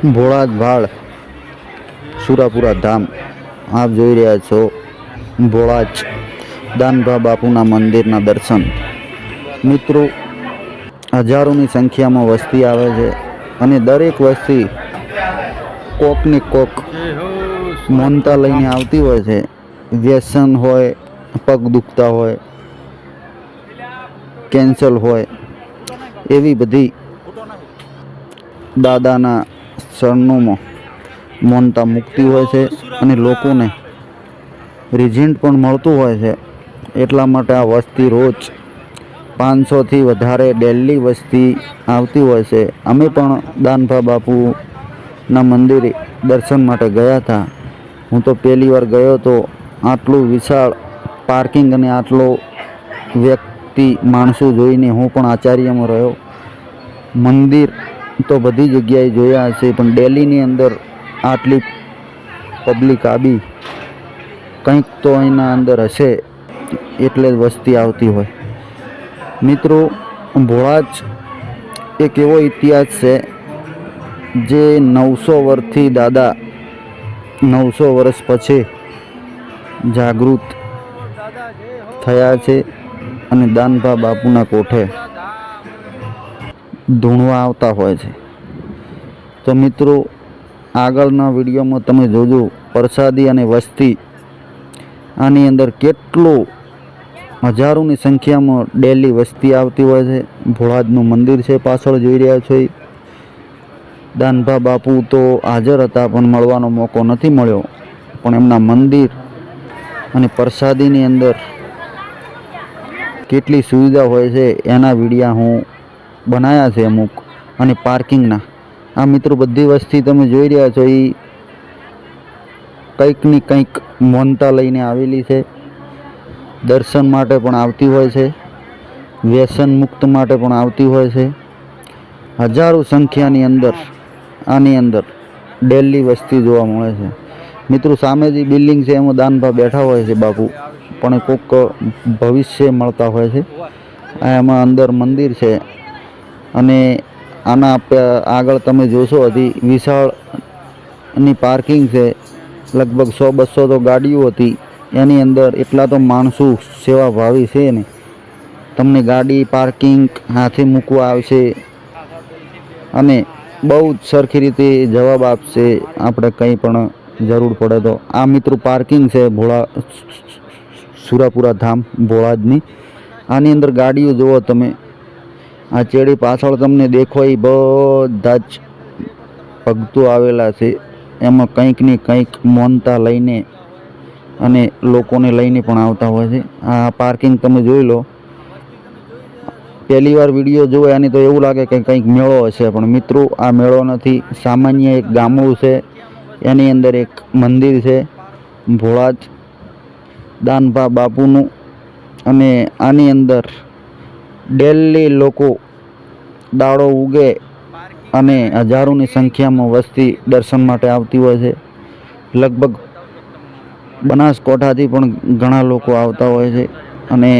ભોળાજ ભાળ સુરાપુરા ધામ આપ જોઈ રહ્યા છો. ભોળાજ દાનભા બાપુના મંદિરના દર્શન. મિત્રો, હજારોની સંખ્યામાં વસ્તી આવે છે અને દરેક વસ્તી કોકને કોક મોનતા લઈને આવતી હોય છે. વ્યસન હોય, પગ દુખતા હોય, કેન્સર હોય, એવી બધી દાદાના શરણોમાં મોનતા મુકતી હોય છે અને લોકોને રિઝલ્ટ પણ મળતું હોય છે. એટલા માટે આ વસ્તી રોજ 500થી વધારે ડેલી વસ્તી આવતી હોય છે. અમે પણ દાનભા બાપુના મંદિરે દર્શન માટે ગયા હતા. હું તો પહેલી વાર ગયો તો આટલું વિશાળ પાર્કિંગ અને આટલો વ્યક્તિ માણસો જોઈને હું પણ આશ્ચર્યમાં રહ્યો. મંદિર તો બધી જગ્યાએ જોયા હશે, પણ દિલ્હીની અંદર આટલી પબ્લિક આવી કંઈક તો એના અંદર હશે, એટલે જ વસ્તી આવતી હોય. મિત્રો, ભોળાજ એક એવો ઇતિહાસ છે જે 900 વર્ષથી દાદા 900 વર્ષ પછી જાગૃત થયા છે અને દાનભા બાપુના કોઠે ધૂણવા આવતા હોય છે. તો મિત્રો, આગળના વિડીયોમાં તમે જોજો પ્રસાદી અને વસ્તી આની અંદર કેટલું હજારોની સંખ્યામાં ડેલી વસ્તી આવતી હોય છે. ભોળાજનું મંદિર છે, પાછળ જોઈ રહ્યા છો. દાનભા બાપુ તો હાજર હતા પણ મળવાનો મોકો નથી મળ્યો, પણ એમના મંદિર અને પ્રસાદીની અંદર કેટલી સુવિધા હોય છે એના વિડીયા હું બનાવ્યા છે અમુક. અને પાર્કિંગના આ મિત્રો બધી વસ્તી તમે જોઈ રહ્યા છો, એ કંઈકની કંઈક મોનતા લઈને આવેલી છે. દર્શન માટે પણ આવતી હોય છે, વ્યસન મુક્ત માટે પણ આવતી હોય છે. હજારો સંખ્યાની અંદર આની અંદર ડેલી વસ્તી જોવા મળે છે. મિત્રો, સામે જે બિલ્ડિંગ છે એમાં દાનભા બેઠા હોય છે બાપુ, પણ કોઈક ભવિષ્ય મળતા હોય છે. એમાં અંદર મંદિર છે અને આના આગળ તમે જોશો હજી વિશાળની પાર્કિંગ છે. લગભગ 100-200 તો ગાડીઓ હતી એની અંદર. એટલા તો માણસો સેવાભાવી છે ને, તમને ગાડી પાર્કિંગ હાથે મૂકવા આવશે અને બહુ જ સરખી રીતે જવાબ આપશે આપણે કંઈ પણ જરૂર પડે તો. આ મિત્રો પાર્કિંગ છે સુરાપુરા ધામ ભોળાજની. આની અંદર ગાડીઓ જુઓ તમે. આ ચેડી પાછળ તમને દેખો એ બધા જ ભક્તો આવેલા છે. એમાં કંઈક ને કંઈક મોનતા લઈને અને લોકોને લઈને પણ આવતા હોય છે. આ પાર્કિંગ તમે જોઈ લો. પહેલી વાર વિડીયો જોવે આની તો એવું લાગે કે કંઈક મેળો હશે, પણ મિત્રો આ મેળો નથી. સામાન્ય એક ગામડું છે, એની અંદર એક મંદિર છે ભોળાજ દાનભા બાપુનું. અને આની અંદર ડેલી લોકો દાડો ઉગે અને હજારોની સંખ્યામાં વસ્તી દર્શન માટે આવતી હોય છે. લગભગ બનાસકાંઠાથી પણ ઘણા લોકો આવતા હોય છે અને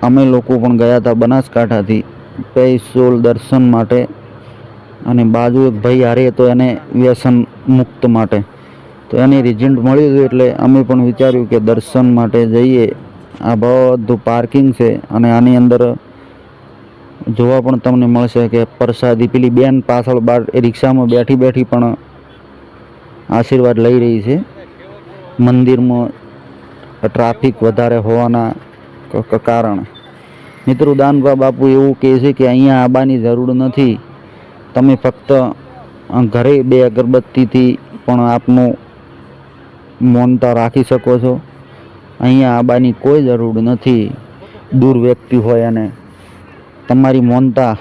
અમે લોકો પણ ગયા હતા બનાસકાંઠાથી સ્પેશિયલ દર્શન માટે. અને બાજુ એક ભાઈ હારે તો એને વ્યસન મુક્ત માટે, તો એને રિઝલ્ટ મળ્યું હતું. એટલે અમે પણ વિચાર્યું કે દર્શન માટે જઈએ. આ બધું પાર્કિંગ છે અને આની અંદર જોવા પણ તમને મળશે કે પ્રસાદી પેલી બેન પાછળ બાર રિક્ષામાં બેઠી બેઠી પણ આશીર્વાદ લઈ રહી છે. મંદિરમાં ટ્રાફિક વધારે હોવાના કારણે. મિત્રો, દાનભા બાપુ એવું કહે છે કે અહીંયા આવવાની જરૂર નથી. તમે ફક્ત ઘરે 2 અગરબત્તીથી પણ આપનું મૌનતા રાખી શકો છો. અહીંયા આવવાની કોઈ જરૂર નથી. દૂર વ્યક્તિ હોય અને તમારી મૌનતા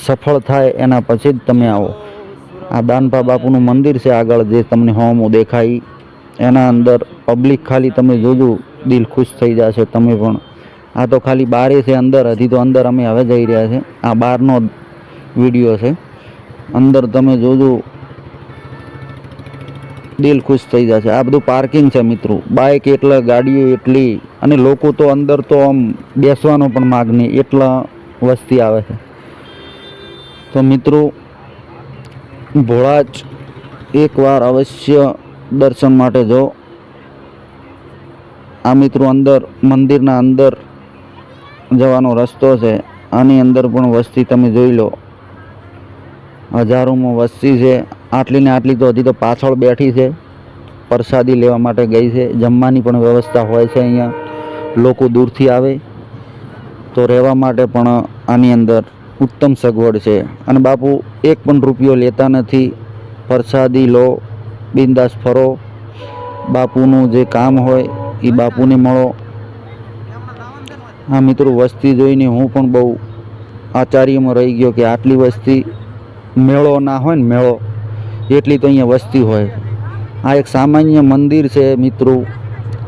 સફળ થાય એના પછી જ તમે આવો. આ દાનભા બાપુનું મંદિર છે આગળ જે તમને હોમો દેખાય. એના અંદર પબ્લિક ખાલી તમે જોજો, દિલ ખુશ થઈ જશે તમે પણ. આ તો ખાલી બારે છે, અંદર હજી તો અંદર અમે હવે જઈ રહ્યા છે. આ બહારનો વિડીયો છે. અંદર તમે જોજો, દિલ ખુશ થઈ જશે. આ બધું પાર્કિંગ છે મિત્રો. બાઇક એટલે ગાડીઓ એટલી, અને લોકો તો અંદર તો આમ બેસવાનો પણ માગ નહીં, એટલા વસ્તી આવે છે. તો મિત્રો, ભોળાજ એકવાર અવશ્ય દર્શન માટે જો. આ મિત્રો અંદર મંદિરના અંદર જવાનો રસ્તો છે. આની અંદર પણ વસ્તી તમે જોઈ લો, હજારોમાં વસ્તી છે. આટલી ને આટલી તો હજી તો પાછળ બેઠી છે, પ્રસાદી લેવા માટે ગઈ છે. જમવાની પણ વ્યવસ્થા હોય છે અહીંયા. લોકો દૂરથી આવે તો રહેવા માટે પણ આની અંદર ઉત્તમ સગવડ છે. અને બાપુ એક પણ રૂપિયો લેતા નથી. પ્રસાદી લો, બિંદાસ ફરો, બાપુનું જે કામ હોય એ બાપુને મળો. હા મિત્રો, વસ્તી જોઈને હું પણ બહુ આશ્ચર્યમાં રહી ગયો કે આટલી વસ્તી, મેળો ના હોય ને મેળો એટલી તો અહીંયા વસ્તી હોય. આ એક સામાન્ય મંદિર છે મિત્રો,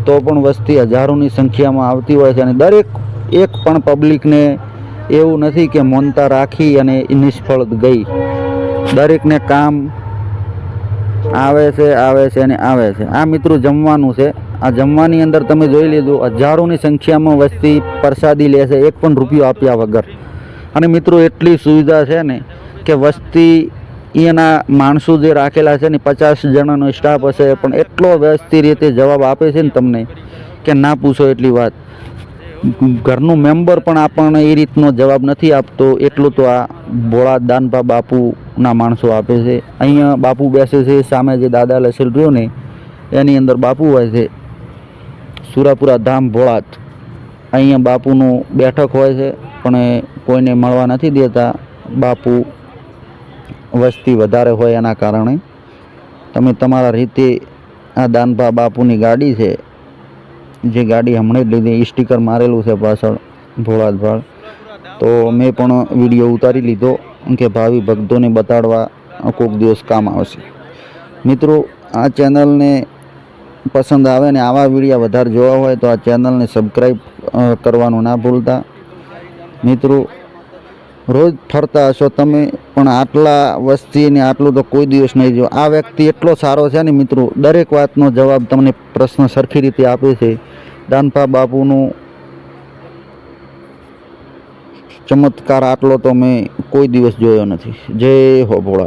તો પણ વસ્તી હજારોની સંખ્યામાં આવતી હોય છે. અને દરેક એક પણ પબ્લિકને એવું નથી કે મૌનતા રાખી અને નિષ્ફળ ગઈ. દરેકને કામ આવે છે અને આવે છે. આ મિત્રો જમવાનું છે. આ જમવાની અંદર તમે જોઈ લીધું, હજારોની સંખ્યામાં વસ્તી પ્રસાદી લે છે, એક પણ રૂપિયો આપ્યા વગર. અને મિત્રો એટલી સુવિધા છે ને કે વસ્તી એના માણસો જે રાખેલા છે ને 50 જણાનો સ્ટાફ હશે, પણ એટલો વ્યવસ્થિત રીતે જવાબ આપે છે ને તમને કે ના પૂછો એટલી વાત. ઘરનું મેમ્બર પણ આપણને એ રીતનો જવાબ નથી આપતો, એટલું તો આ ભોળા દાનભા બાપુના માણસો આપે છે. અહીંયા બાપુ બેસે છે, સામે જે દાદા લસેલ રહ્યો ને એની અંદર બાપુ હોય છે. સુરાપુરા ધામ ભોળાત, અહીંયા બાપુનું બેઠક હોય છે, પણ કોઈને મળવા નથી દેતા. બાપુ વસ્તી વધારે હોય એના કારણે તમે તમારા રીતે આ દાનભા બાપુની ગાડી છે, જે ગાડી હમણાં જ લીધી, સ્ટીકર મારેલું છે પાછળ ભોળાદભાળ, તો મેં પણ વિડીયો ઉતારી લીધો કે ભાવિ ભક્તોને બતાડવા કોઈક દિવસ કામ આવશે. મિત્રો, આ ચેનલને પસંદ આવે ને આવા વિડીયો વધારે જોવા હોય તો આ ચેનલને સબસ્ક્રાઈબ કરવાનું ના ભૂલતા. મિત્રો, રોજ ફરતા હશો તમે, પણ આટલા વસ્તીને આટલું તો કોઈ દિવસ નહીં જો. આ વ્યક્તિ એટલો સારો છે ને મિત્રો, દરેક વાતનો જવાબ તમને પ્રશ્ન સરખી રીતે આપે છે. દાનભા બાપુનું ચમત્કાર આટલો તો મેં કોઈ દિવસ જોયો નથી. જય હો ભોળા.